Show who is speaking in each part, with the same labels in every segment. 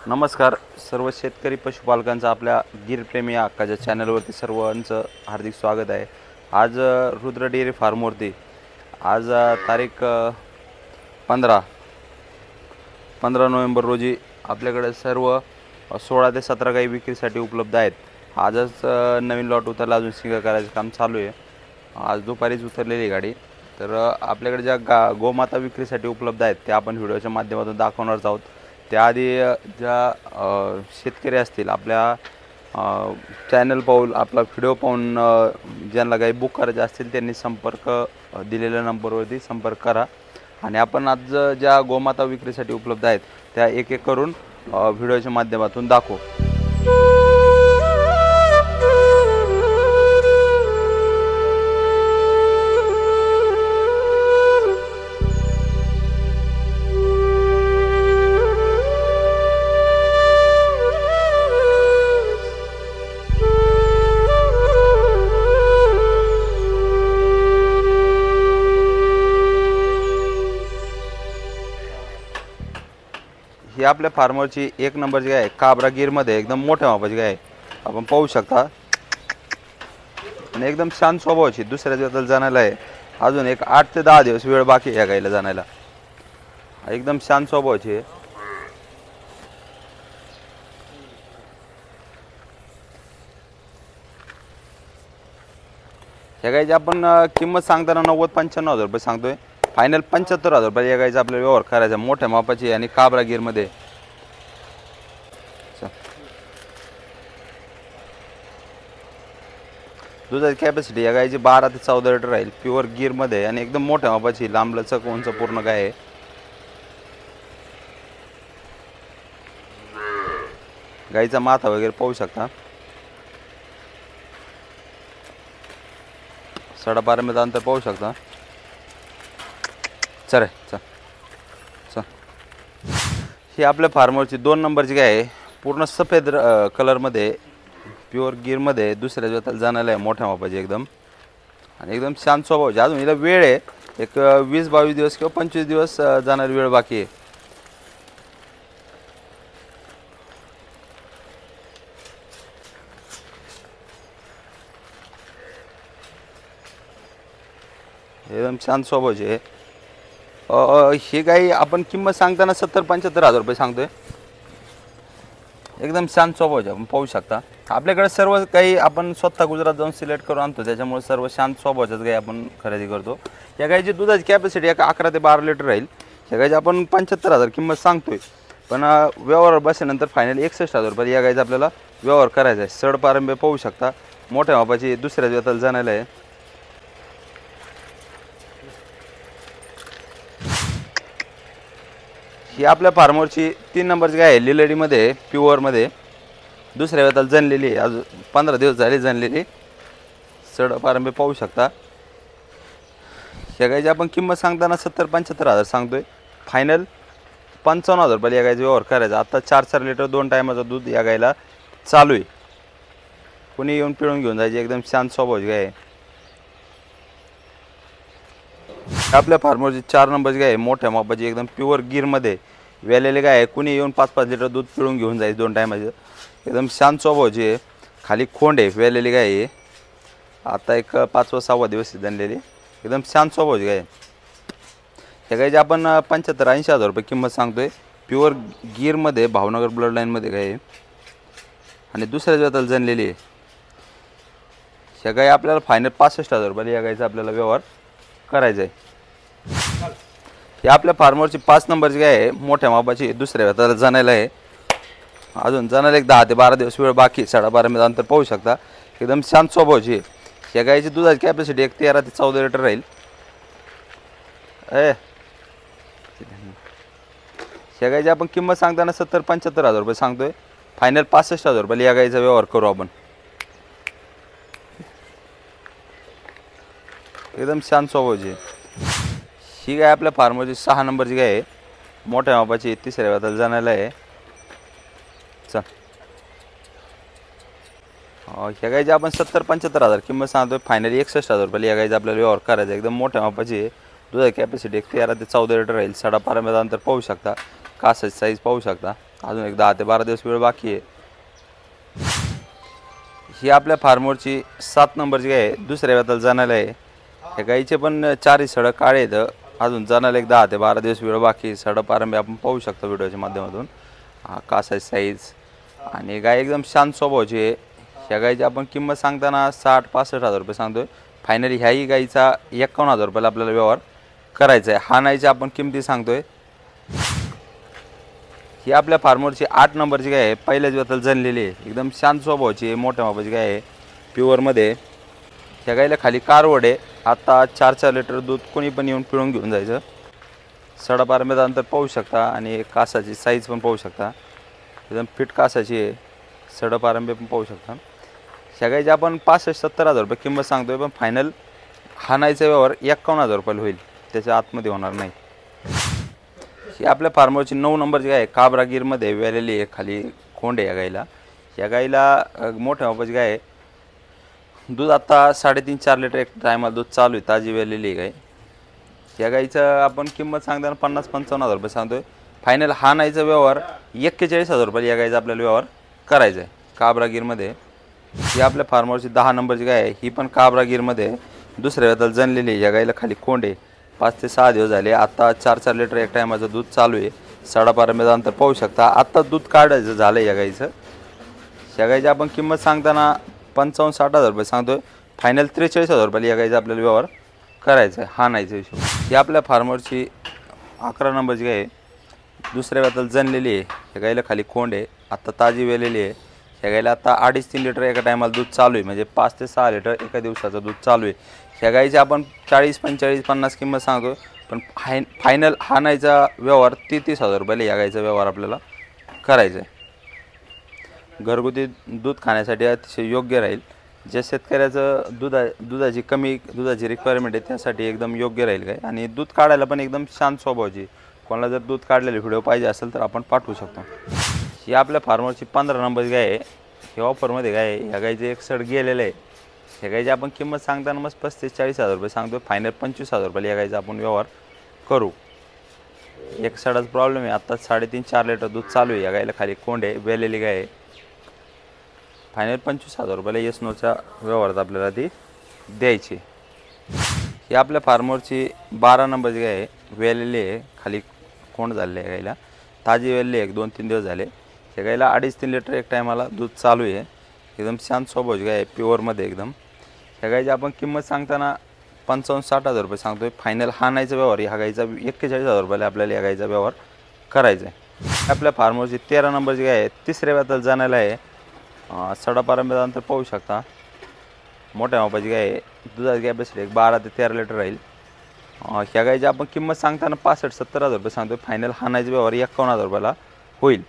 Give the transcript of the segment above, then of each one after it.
Speaker 1: नमस्कार सर्व शेतकरी पशुपालकांचं आपल्या गिरप्रेमी या हक्काच्या चॅनलवरती सर्वांचं हार्दिक स्वागत आहे। आज रुद्र डेअरी फार्मवरती आज तारीख 15 नोव्हेंबर रोजी आपल्याकडे सर्व 16 ते 17 गाई विक्रीसाठी उपलब्ध आहेत। आजच नवीन लॉट उतरला, अजून शिंगा करायचं काम चालू आहे। आज दुपारीच उतरलेली गाडी। तर आपल्याकडे ज्या गोमाता विक्रीसाठी उपलब्ध आहेत त्या आपण व्हिडिओच्या माध्यमातून दाखवणार आहोत। त्याआधी ज्या शेतकरी असतील आपल्या चॅनल पाहून आपला व्हिडिओ पाहून ज्यांना काही बुक करायचे असतील त्यांनी संपर्क दिलेल्या नंबरवरती संपर्क करा आणि आपण आज ज्या गोमाता विक्रीसाठी उपलब्ध आहेत त्या एक एक करून व्हिडिओच्या माध्यमातून दाखवू। ही आपल्या फार्मरची एक नंबरची गाय आहे, काबरा गिरमध्ये एकदम मोठ्या मापाची गाय आहे। आपण पाहू शकता आणि एकदम शांत स्वभावाची, दुसऱ्या दिवसाला जाण्याला आहे। अजून एक 8 ते 10 दिवस वेळ बाकी आहे या गायला जाण्याला। एकदम शांत स्वभावाची आहे। या गायची आपण किंमत सांगताना 90-95 हजार रुपये सांगतोय। फायनल 75 हजार रुपये या गायचा आपल्याला व्यवहार करायचा, मोठ्या मापाची आणि काबरा गिरमध्ये। दुधाची कॅपॅसिटी या गायची 12 ते 14 लिटर राहील, प्युअर गिरमध्ये आणि एकदम मोठ्या मापाची लांब लचक उंच पूर्ण गाय आहे। गायचा माथा वगैरे पाहू शकता, 12.5 मीटर अंतर पाहू शकता। चल ही आपल्या फार्मरची 2 नंबरची गाय आहे, पूर्ण सफेद कलरमध्ये, प्युअर गिरमध्ये, दुसऱ्या दिवसाला जाण्याला आहे, मोठ्या मापाची एकदम आणि एकदम शांत स्वभावाची। अजून हिला वेळ आहे, एक 20-22 दिवस किंवा 25 दिवस जाणारी वेळ बाकी आहे। एकदम शांत स्वभावाची आहे। ही गाई आपण किंमत सांगताना 70-75 हजार रुपये सांगतोय। एकदम शांत स्वभावाची, आपण पाहू शकता। आपल्याकडे सर्व काही आपण स्वतः गुजरात जाऊन सिलेक्ट करून आणतो, त्याच्यामुळे सर्व शांत स्वभावाच्याच गाई आपण खरेदी करतो। या गायची दुधाची कॅपॅसिटी 11 ते 12 लिटर राहील। या गायची आपण 75 हजार किंमत सांगतोय, पण व्यवहार बसल्यानंतर फायनल 61 हजार रुपये या गायचा आपल्याला व्यवहार करायचा आहे। सड पारंबे पाहू शकता, मोठ्या मापाची, दुसऱ्या दिवसाला जाण्याला आहे। ही आपल्या फार्मरची 3 नंबरची गाय आहे, लिलेडीमध्ये, प्युअरमध्ये, दुसऱ्या वेळेला जनलेली आहे। अजून 15 दिवस झाले जनलेली। सड पारंबे पाहू शकता। या गायची आपण किंमत सांगताना 70-75 हजार सांगतोय। फायनल 55 हजार रुपये या गायचा व्यवहार करायचा। आता 4-4 लिटर 2 टायमाचं दूध या गायला चालू आहे, कोणी येऊन पिळून घेऊन जायची। एकदम शांत स्वभावाची गाय आहे। आपल्या फार्मरची 4 नंबरची गाय आहे, मोठ्या मापाची, एकदम प्युअर गिरमध्ये वेलेली गाय आहे। कुणी येऊन 5-5 लिटर दूध पिळून घेऊन जायचं 2 टायमाचं। एकदम शांत स्वभावाची आहे, खाली खोंड आहे, वेलेली गाय आहे। आता एक 5वा-6वा दिवस जनलेली, एकदम शांत स्वभावाची गाय आहे। या गायची आपण 75-80 हजार रुपये किंमत सांगतोय। प्युअर गिरमध्ये, भावनगर ब्लड लाईनमध्ये गाय आहे आणि दुसऱ्या दिवसाला जनलेली आहे। या गाय आपल्याला फायनल 65 हजार रुपये या गायचा आपल्याला व्यवहार करायचं आहे। ही आपल्या फार्मरची 5 नंबरची गाय आहे, मोठ्या मापाची, दुसऱ्या वेळेला जाण्याला आहे। अजून जाण्याला एक 10 ते 12 दिवस वेळ बाकी, 12.5 मीटर अंतर पाहू शकता। एकदम शांत स्वभावाची आहे। या गायची दुधाची कॅपॅसिटी 13 ते 14 लिटर राहील। या गायची आपण किंमत सांगताना 70-75 हजार रुपये सांगतोय। फायनल 65 हजार रुपये या गायचा व्यवहार करू आपण। एकदम शांत स्वभावाची आहे। ही गाय आपल्या फार्मरची 6 नंबरची गाय आहे, मोठ्या मापाची, तिसऱ्या वेळेला जाण्याला आहे। ह्या गायची आपण 70-75 हजार किंमत सांगतोय। फायनल 61 हजार रुपये या गायचा आपल्याला व्यवहार करायचा। एकदम मोठ्या मापाची आहे, दुधाची कॅपॅसिटी 13 ते 14 लिटर राहील। 12.5 मीटर अंतर पाहू शकता, कासाची साईज पाहू शकता। अजून एक 10 ते 12 दिवस वेळ बाकी आहे. ही आपल्या फार्मवरची 7 नंबरची गाय आहे, दुसऱ्या वेताला जाणायला आहे. ह्या गाईचे पण 4 सडं काळे आहेत. अजून जाणायला एक 10 ते 12 दिवस वेळ बाकी. सडं पारंबी आपण पाहू शकतो व्हिडिओच्या माध्यमातून. कासाची साईज आणि गाय एकदम शांत स्वभावाची आहे. ह्या गायची आपण किंमत सांगताना 60-65 हजार रुपये सांगतोय. फायनली ह्याही गाईचा 51,000 रुपयाला आपल्याला व्यवहार करायचा आहे. हा नाहीची आपण किमती सांगतोय. ही आपल्या फार्मवरची 8 नंबरची गाय आहे, पहिल्याच वेताला जणलेली आहे. एकदम शांत स्वभावाची आहे, मोठ्या मापाची गाय आहे, प्युअरमध्ये. ह्या गायला खाली कारवड आहे. आता 4-4 लिटर दूध कोणी पण येऊन पिळून घेऊन जायचं. सडापारंब्याचं अंतर पाहू शकता आणि कासाची साईज पण पाहू शकता. एकदम फिट कासाची आहे. सडापारंबे पण पाहू शकता. ह्या गायची आपण 65-70 हजार रुपये किंमत सांगतोय, पण फायनल हाणायचा व्यवहार 51,000 रुपयाला होईल, त्याच्या आतमध्ये होणार नाही. ही आपल्या फार्मवरची 9 नंबरची गाय आहे, काबरागीरमध्ये वेलेली आहे. खाली खोंड आहे या गायला. या गायला मोठ्या मापाची गाय आहे. दूध आता 3.5-4 लिटर एक टायमाला दूध चालू आहे. ताजी वेलेली आहे गाय. या गाईचं आपण किंमत सांगताना 50-55 हजार रुपये सांगतोय. फायनल हाणायचा व्यवहार 41 हजार रुपये या गायचा आपल्याला व्यवहार करायचा आहे, काबरागीरमध्ये. ही आपल्या फार्मवरची 10 नंबरची गाय आहे. ही पण काबरागीरमध्ये दुसऱ्या वेताला जणलेली आहे. या गायला खाली खोंड आहे. 5 ते 6 दिवस झाले. आता 4-4 लिटर एक टायमाचं दूध चालू आहे. सडापारंब्याचं अंतर पाहू शकता. आत्ता दूध काढायचं झालं या गाईचं. या गायची आपण किंमत सांगताना 55-60 हजार रुपये सांगतोय. फायनल 43 हजार रुपयाला या गायचा आपल्याला व्यवहार करायचा आहे, हा नाहीचा हिशोब. ही आपल्या फार्मवरची 11 नंबरची गाय आहे. दुसऱ्या वेताला जणलेली आहे. या गायला खाली खोंड आहे. आत्ता ताजी वेलेली आहे. ह्या गायला आता 2.5-3 लिटर एका टायमाला दूध चालू आहे, म्हणजे 5 ते 6 लिटर एका दिवसाचं दूध चालू आहे. ह्या गायची आपण 40-45-50 किंमत सांगतो, पण फायनल हाणायचा व्यवहार 33 हजार रुपयाला या गायचा व्यवहार आपल्याला करायचा आहे. घरगुती दूध खाण्यासाठी अतिशय योग्य राहील. ज्या शेतकऱ्याचं दुधाची रिक्वायरमेंट आहे त्यासाठी एकदम योग्य राहील गाय. आणि दूध काढायला पण एकदम शांत स्वभावाची. कोणाला जर दूध काढलेले व्हिडिओ पाहिजे असेल तर आपण पाठवू शकतो. ही आपल्या फार्मवरची 15 नंबरची गाय आहे. हे ऑफरमध्ये गाय आहे. ह्या गायचे एक सड गेलेलं आहे. ह्या गायची आपण किंमत सांगताना मग 35-40 हजार रुपये सांगतो. फायनल 25 हजार रुपयाला या गायचा आपण व्यवहार करू. एक सडाचा प्रॉब्लेम आहे. आत्ता 3.5-4 लिटर दूध चालू आहे. या गायला खाली कोंड आहे, वेलेली गाय आहे. फायनल 25 हजार रुपयाला येसनोच्या व्यवहारात आपल्याला ती द्यायची. ही आपल्या फार्मवरची 12 नंबरची गाय आहे. वेलेली आहे, खाली कोंड झालेली आहे गायला. ताजी वेलेली आहे, 1-2-3 दिवस झाले. या गायला 2.5-3 लिटर एक टायमाला दूध चालू आहे. एकदम शांत स्वभावाची गाय आहे, प्युअरमध्ये एकदम. ह्या गायची आपण किंमत सांगताना 55-60 हजार रुपये सांगतोय. फायनल हाणायचा व्यवहार ह्या गायचा 41 हजार रुपयाला आपल्याला या गायचा व्यवहार करायचा आहे. आपल्या फार्मवरची 13 नंबरची गाय आहे. तिसऱ्या वेताला जाण्याला आहे. सडापारंब्याचं अंतर पाहू शकता. मोठ्या मापाची गाय आहे. दुधाची कॅपॅसिटी 12 ते 13 लिटर राहील. ह्या गायची आपण किंमत सांगताना 65-70 हजार रुपये सांगतोय. फायनल हाणायचा व्यवहार 51 हजार रुपयाला होईल.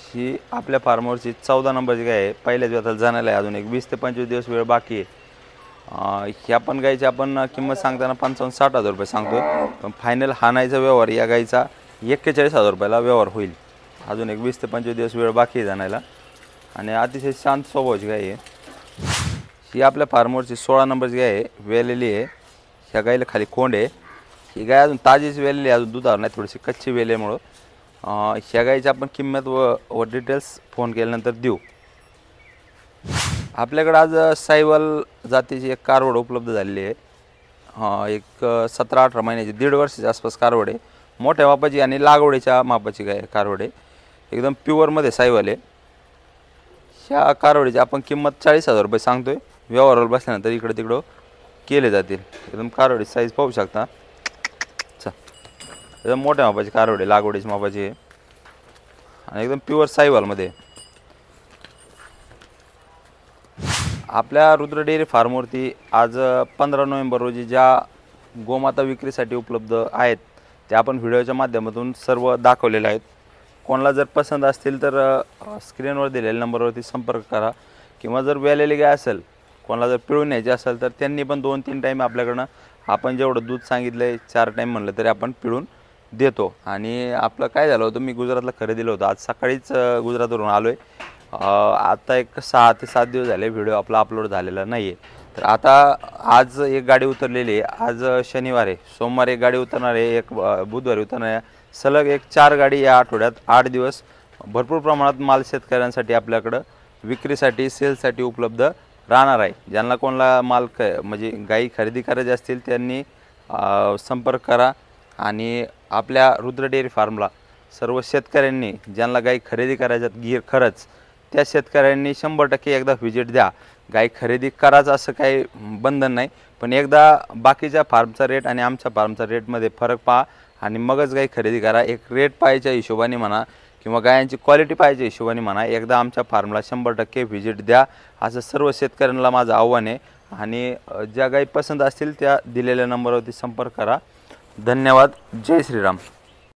Speaker 1: ही आपल्या फार्मवरची 14 नंबरची गाय आहे. पहिल्याच वेताला जाण्याला आहे. अजून एक 20 ते 25 दिवस वेळ बाकी आहे. ह्या पण गायची आपण किंमत सांगताना 55-60 हजार रुपये सांगतोय, पण फायनल हाणायचा व्यवहार या गायचा 41 हजार रुपयाला व्यवहार होईल. अजून एक 20 ते 25 दिवस वेळ बाकी आहे जाण्याला. आणि अतिशय शांत स्वभावाची गाय आहे. ही आपल्या फार्मवरची 16 नंबरची गाय आहे. वेलेली आहे. ह्या गायला खाली खोंड आहे. ही गाय अजून ताजीच वेलेली आहे, अजून दुधावर नाही, थोडीशी कच्ची वेल्यामुळं. ह्या गायची आपण किंमत व डिटेल्स फोन केल्यानंतर देऊ. आपल्याकडं आज साहिवाल जातीची एक कारवड उपलब्ध झालेली आहे. एक 17-18 महिन्याची, 1.5 वर्षाच्या आसपास कारवड आहे. मोठ्या मापाची आणि लागवडीच्या मापाची गाय कारवड आहे. एकदम प्युअरमध्ये साहिवाल आहे. ह्या कारवडीची आपण किंमत 40 हजार रुपये सांगतोय. व्यवहारावर बसल्यानंतर इकडं तिकडं केले जातील. एकदम कारवडी साईज पाहू शकता. एकदम मोठ्या मापाची कारवडी, लागवडीची मापाची आहे आणि एकदम प्युअर साहिवालमध्ये. आपल्या रुद्र डेअरी फार्मवरती आज 15 नोव्हेंबर रोजी ज्या गोमाता विक्रीसाठी उपलब्ध आहेत त्या आपण व्हिडिओच्या माध्यमातून सर्व दाखवलेल्या आहेत. कोणाला जर पसंत असतील तर स्क्रीनवर दिलेल्या नंबरवरती संपर्क करा. किंवा जर वेलेली गाय असेल, कोणाला जर पिळून न्यायची असेल तर त्यांनी पण 2-3 टाईम आपल्याकडनं, आपण जेवढं दूध सांगितलं आहे 4 टाईम म्हणलं तरी आपण पिळून देतो. आणि आपलं काय झालं होतं, मी गुजरातला खरेदीलं होतं. आज सकाळीच गुजरातवरून आलो आहे. आता एक 6 ते 7 दिवस झाले व्हिडिओ आपला अपलोड झालेला नाही आहे. तर आता आज एक गाडी उतरलेली आहे. आज शनिवार आहे, सोमवार एक गाडी उतरणार आहे, एक बुधवारी उतरणार आहे, सलग एक 4 गाडी या आठवड्यात 8 दिवस भरपूर प्रमाणात माल शेतकऱ्यांसाठी आपल्याकडं विक्रीसाठी सेलसाठी उपलब्ध राहणार आहे। ज्यांना कोणाला माल म्हणजे गाई खरेदी करायची असतील त्यांनी संपर्क करा आणि आपल्या रुद्र डेअरी फार्मला सर्व शेतकऱ्यांनी ज्यांना गाई खरेदी करायच्यात गीर खरंच त्या शेतकऱ्यांनी 100% एकदा व्हिजिट द्या। गाई खरेदी करायचं असं काही बंधन नाही, पण एकदा बाकीच्या फार्मचा रेट आणि आमच्या फार्मचा रेटमध्ये फरक पहा आणि मगच गाई खरेदी करा। एक रेट पाहायच्या हिशोबाने म्हणा किंवा गायांची क्वालिटी पाहायच्या हिशोबाने म्हणा, एकदा आमच्या फार्मला 100% व्हिजिट द्या असं सर्व शेतकऱ्यांना माझं आव्हान आहे। आणि ज्या गाई पसंत असतील त्या दिलेल्या नंबरवरती संपर्क करा। धन्यवाद। जय श्रीराम।